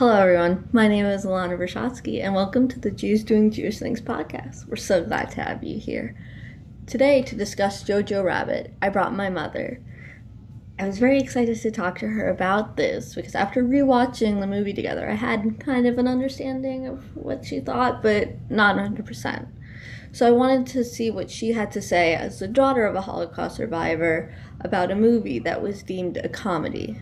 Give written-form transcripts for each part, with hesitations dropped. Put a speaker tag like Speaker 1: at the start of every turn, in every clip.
Speaker 1: Hello, everyone. My name is Alana Brashatsky, and welcome to the Jews Doing Jewish Things podcast. We're so glad to have you here. Today, to discuss Jojo Rabbit, I brought my mother. I was very excited to talk to her about this because after rewatching the movie together, I had kind of an understanding of what she thought, but not 100%. So I wanted to see what she had to say as the daughter of a Holocaust survivor about a movie that was deemed a comedy,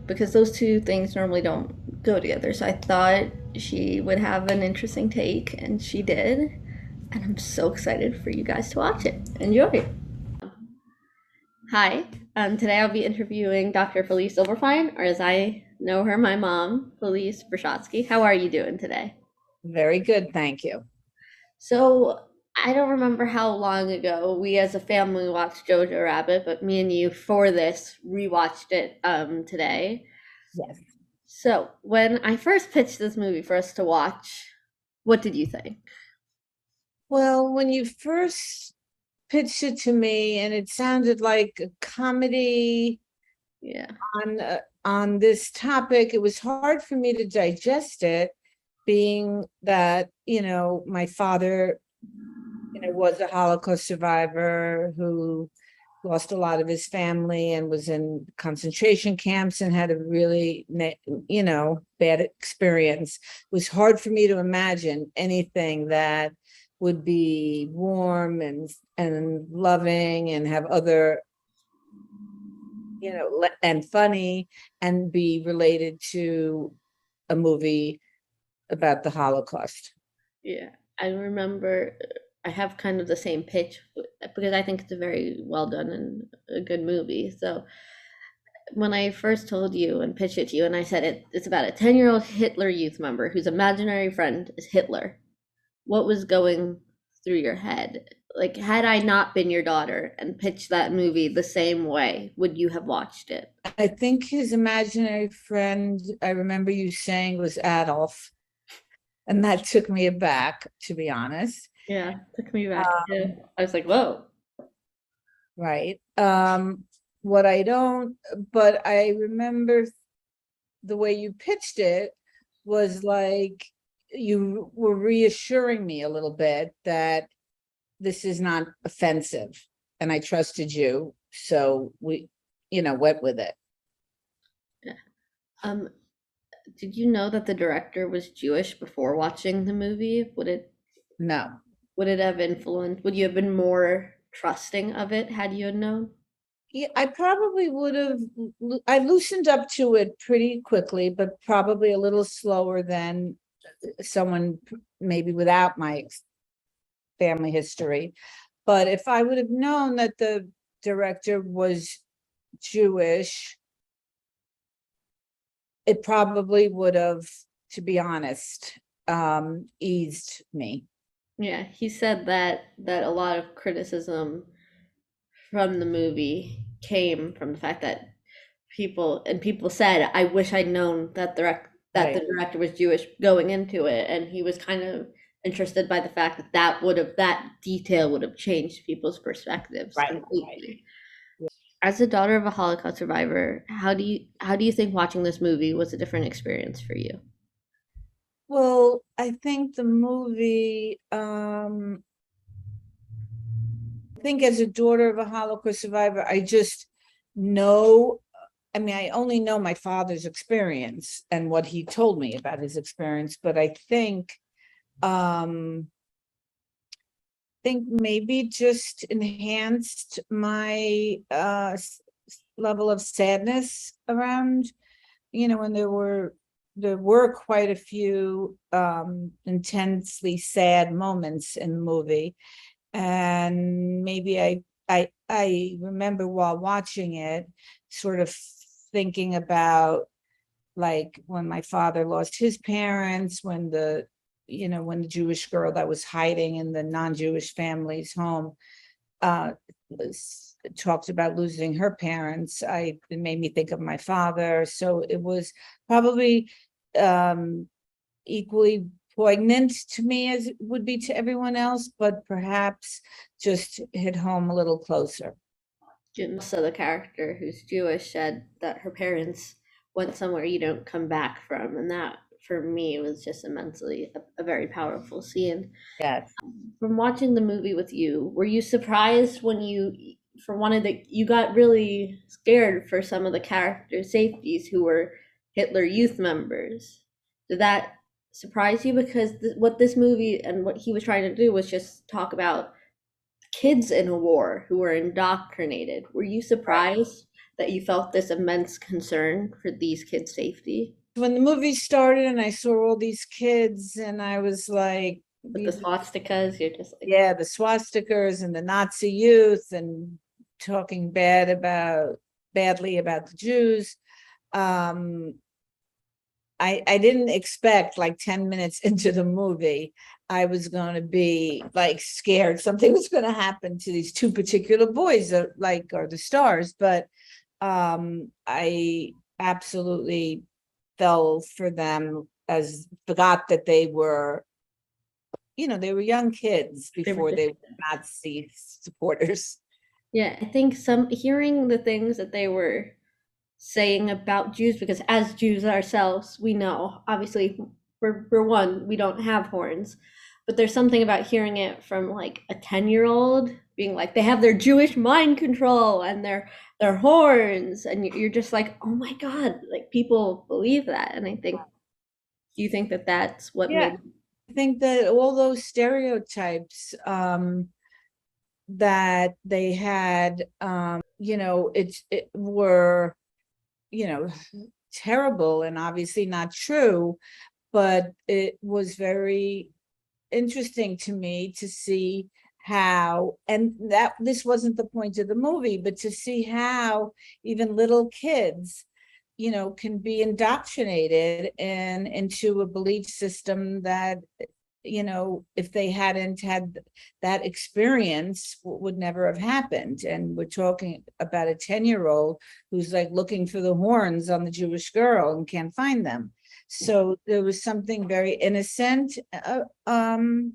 Speaker 1: because those two things normally don't go together. So I thought she would have an interesting take, and she did. And I'm so excited for you guys to watch it. Enjoy. Hi, today I'll be interviewing Dr. Felice Zilberfein, or as I know her, my mom, Felice Brashatsky. How are you doing today?
Speaker 2: Very good, thank you.
Speaker 1: So I don't remember how long ago we as a family watched Jojo Rabbit, but me and you for this rewatched it today.
Speaker 2: Yes.
Speaker 1: So, when I first pitched this movie for us to watch, what did you think?
Speaker 2: Well, when you first pitched it to me, and it sounded like a comedy
Speaker 1: Yeah.
Speaker 2: on this topic, it was hard for me to digest it, being that my father was a Holocaust survivor who lost a lot of his family and was in concentration camps and had a really bad experience. It was hard for me to imagine anything that would be warm and loving and have other and funny and be related to a movie about the Holocaust.
Speaker 1: Yeah. I remember I have kind of the same pitch because I think it's a very well done and a good movie. So, when I first told you and pitched it to you, and I said it's about a 10-year-old Hitler youth member whose imaginary friend is Hitler, what was going through your head? Like, had I not been your daughter and pitched that movie the same way, would you have watched it?
Speaker 2: I think his imaginary friend, I remember you saying, was Adolf, and that took me aback, to be honest.
Speaker 1: Yeah, took me back
Speaker 2: Um,
Speaker 1: too. I was like, whoa.
Speaker 2: right. What I don't, but I remember the way you pitched it was like you were reassuring me a little bit that this is not offensive, and I trusted you, so we, went with it.
Speaker 1: Yeah. Um, did you know that the director was Jewish before watching the movie?
Speaker 2: No.
Speaker 1: Would it have influenced? Would you have been more trusting of it had you had known?
Speaker 2: Yeah, I probably would have. I loosened up to it pretty quickly, but probably a little slower than someone maybe without my family history. But if I would have known that the director was Jewish, it probably would have, to be honest, eased me.
Speaker 1: Yeah, he said that a lot of criticism from the movie came from the fact that people said, "I wish I'd known that the
Speaker 2: Right,
Speaker 1: director was Jewish going into it," and he was kind of interested by the fact that detail would have changed people's perspectives
Speaker 2: right, right.
Speaker 1: completely. As a daughter of a Holocaust survivor, how do you think watching this movie was a different experience for you?
Speaker 2: Well, I think the movie, I think as a daughter of a Holocaust survivor, I just know, I mean, I only know my father's experience and what he told me about his experience, but I think maybe just enhanced my level of sadness around, when there were quite a few intensely sad moments in the movie. And maybe I remember while watching it sort of thinking about, like, when my father lost his parents, when the Jewish girl that was hiding in the non-Jewish family's home talked about losing her parents. It made me think of my father, so it was probably um equally poignant to me as it would be to everyone else, but perhaps just hit home a little closer.
Speaker 1: Jim, so the character who's Jewish, said that her parents went somewhere you don't come back from. And that, for me, was just immensely a very powerful scene.
Speaker 2: Yes.
Speaker 1: From watching the movie with you, were you surprised when for one of the, you got really scared for some of the character safeties who were Hitler Youth members? Did that surprise you? Because what this movie and what he was trying to do was just talk about kids in a war who were indoctrinated. Were you surprised that you felt this immense concern for these kids' safety?
Speaker 2: When the movie started and I saw all these kids, and I was like,
Speaker 1: With the swastikas, you're just like,
Speaker 2: yeah, the swastikas and the Nazi youth, and talking badly about the Jews. I didn't expect, like 10 minutes into the movie, I was going to be like scared something was going to happen to these two particular boys that like are the stars. But I absolutely fell for them, as forgot that they were, they were young kids before they were Nazi supporters.
Speaker 1: yeah, I think some hearing the things that they were saying about Jews, because as Jews ourselves, we know, obviously, for one, we don't have horns, but there's something about hearing it from like a 10-year-old being like, they have their Jewish mind control and their horns, and you're just like, oh my God, like people believe that. And I think, do you think that that's what
Speaker 2: Yeah,
Speaker 1: made
Speaker 2: I think that all those stereotypes that they had, it were, terrible and obviously not true, but it was very interesting to me to see how, and that this wasn't the point of the movie, but to see how even little kids, can be indoctrinated and into a belief system that, if they hadn't had that experience, would never have happened. And we're talking about a 10-year-old who's like looking for the horns on the Jewish girl and can't find them. So there was something very innocent and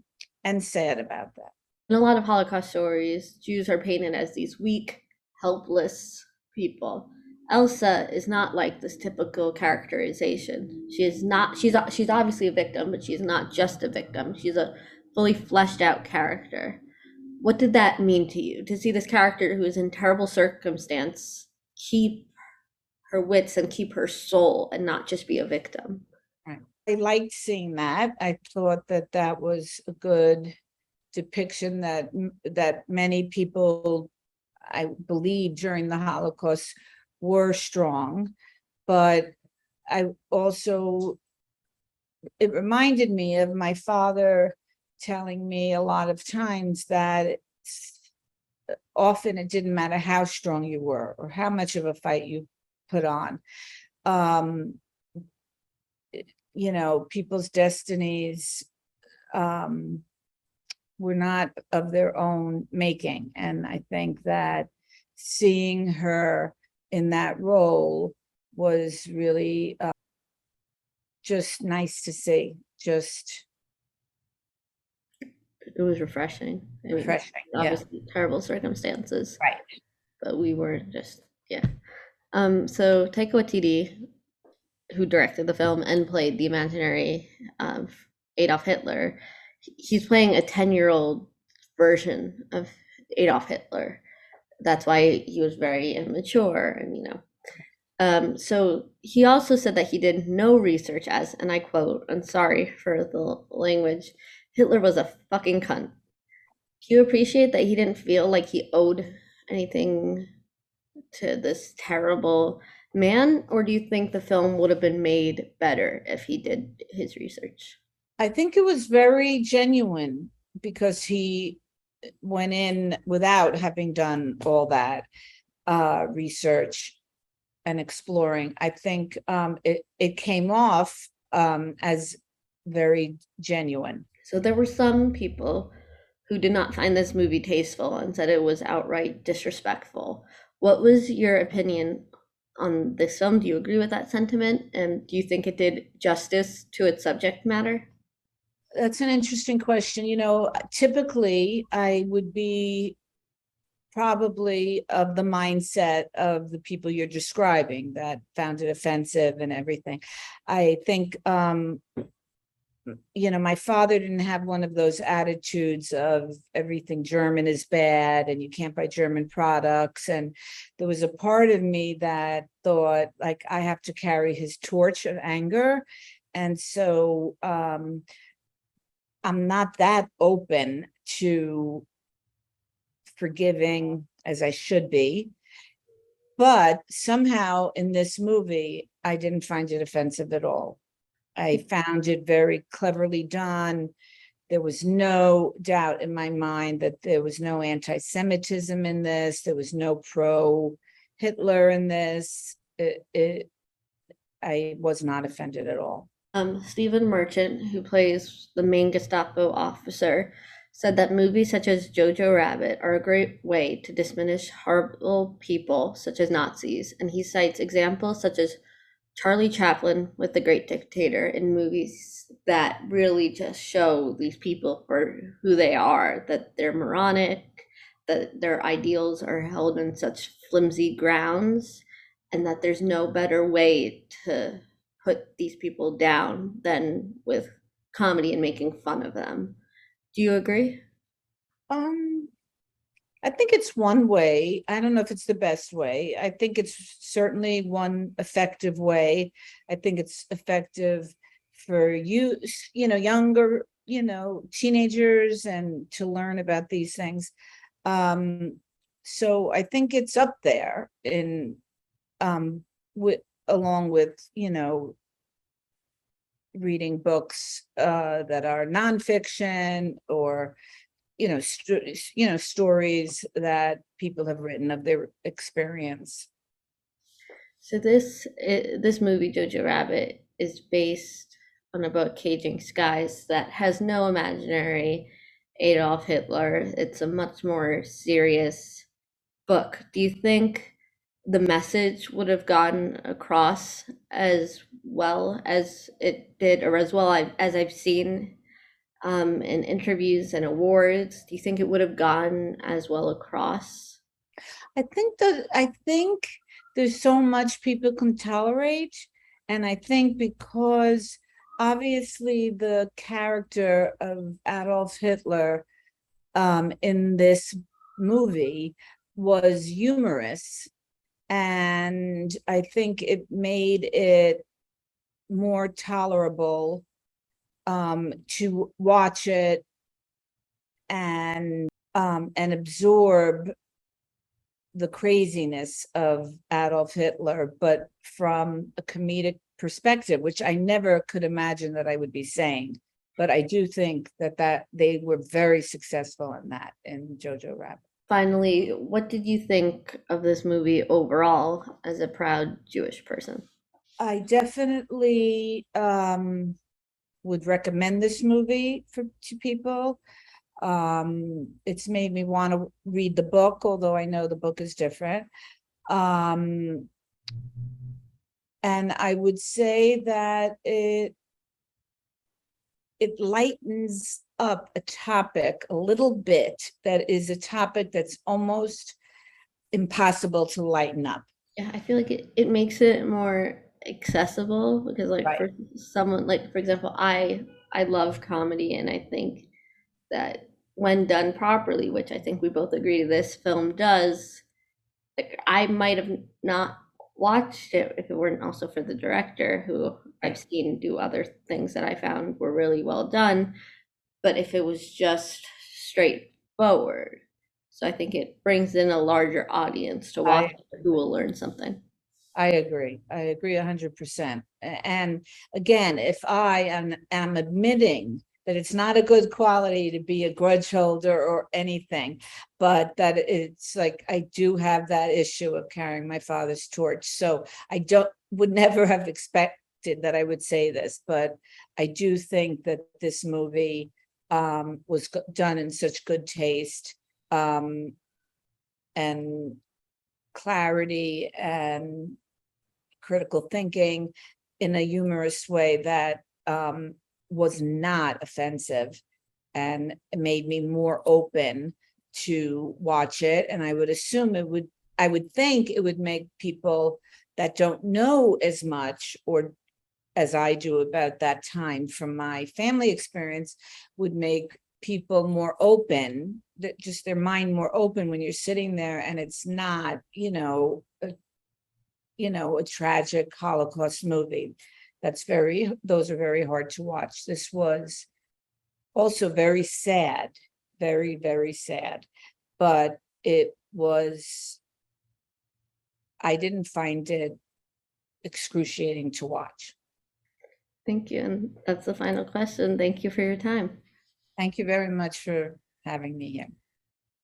Speaker 2: sad about that.
Speaker 1: in a lot of Holocaust stories, Jews are painted as these weak, helpless people. Elsa is not like this typical characterization. She is not. She's obviously a victim, but she's not just a victim. She's a fully fleshed out character. What did that mean to you to see this character who is in terrible circumstance keep her wits and keep her soul and not just be a victim?
Speaker 2: Right. I liked seeing that. I thought that that was a good depiction that many people, I believe, during the Holocaust were strong. But I also, it reminded me of my father telling me a lot of times that often it didn't matter how strong you were or how much of a fight you put on. People's destinies were not of their own making. And I think that seeing her in that role was really just nice to see. Just
Speaker 1: It was refreshing. I mean,
Speaker 2: refreshing. Yeah.
Speaker 1: obviously terrible circumstances,
Speaker 2: Right.
Speaker 1: but we were just, yeah. So Taika Waititi, who directed the film and played the imaginary Adolf Hitler, he's playing a 10-year-old version of Adolf Hitler. That's why he was very immature, and so he also said that he did no research as, and I quote, I'm sorry for the language, Hitler was a fucking cunt. Do you appreciate that he didn't feel like he owed anything to this terrible man, or do you think the film would have been made better if he did his research?
Speaker 2: I think it was very genuine because he went in without having done all that research and exploring. I think it came off as very genuine.
Speaker 1: So there were some people who did not find this movie tasteful and said it was outright disrespectful. What was your opinion on this film? Do you agree with that sentiment? And do you think it did justice to its subject matter?
Speaker 2: That's an interesting question. Typically I would be probably of the mindset of the people you're describing that found it offensive and everything. I think, my father didn't have one of those attitudes of everything German is bad and you can't buy German products. And there was a part of me that thought, like, I have to carry his torch of anger. And so I'm not that open to forgiving as I should be. But somehow in this movie, I didn't find it offensive at all. I found it very cleverly done. There was no doubt in my mind that there was no anti-Semitism in this. There was no pro-Hitler in this. I was not offended at all.
Speaker 1: Stephen Merchant, who plays the main Gestapo officer, said that movies such as Jojo Rabbit are a great way to diminish horrible people such as Nazis, and he cites examples such as Charlie Chaplin with The Great Dictator in movies that really just show these people for who they are, that they're moronic, that their ideals are held in such flimsy grounds, and that there's no better way to put these people down than with comedy and making fun of them. Do you agree?
Speaker 2: I think it's one way. I don't know if it's the best way. I think it's certainly one effective way. I think it's effective for younger, teenagers and to learn about these things. So I think it's up there in along with, reading books that are nonfiction or stories that people have written of their experience.
Speaker 1: So this movie Jojo Rabbit is based on a book, Caging Skies, that has no imaginary Adolf Hitler. It's a much more serious book. Do you think the message would have gotten across as well as it did, or as well as I've seen in interviews and awards? Do you think it would have gone as well across?
Speaker 2: I think there's so much people can tolerate, and I think because obviously the character of Adolf Hitler in this movie was humorous, and I think it made it more tolerable to watch it and absorb the craziness of Adolf Hitler, but from a comedic perspective, which I never could imagine that I would be saying. But I do think that they were very successful in that in Jojo Rabbit.
Speaker 1: Finally, what did you think of this movie overall as a proud Jewish person?
Speaker 2: I definitely would recommend this movie to people. It's made me want to read the book, although I know the book is different. And I would say that it lightens up a topic a little bit that is a topic that's almost impossible to lighten up.
Speaker 1: Yeah, I feel like it makes it more accessible because like
Speaker 2: Right.
Speaker 1: for someone like for example, I love comedy, and I think that when done properly, which I think we both agree this film does, like I might have not watched it if it weren't also for the director, who I've seen do other things that I found were really well done, but if it was just straightforward. So I think it brings in a larger audience to watch who will learn something.
Speaker 2: I agree. I agree 100%. And again, if I am admitting that it's not a good quality to be a grudge holder or anything, but that it's like I do have that issue of carrying my father's torch. So I would never have expected that I would say this, but I do think that this movie was done in such good taste and clarity and critical thinking in a humorous way that was not offensive, and made me more open to watch it, and I would assume I would think it would make people that don't know as much or as I do about that time from my family experience, would make people more open, that just their mind more open when you're sitting there and it's not, a tragic Holocaust movie. Those are very hard to watch. This was also very sad, very, very sad, but I didn't find it excruciating to watch.
Speaker 1: Thank you. And that's the final question. Thank you for your time.
Speaker 2: Thank you very much for having me here.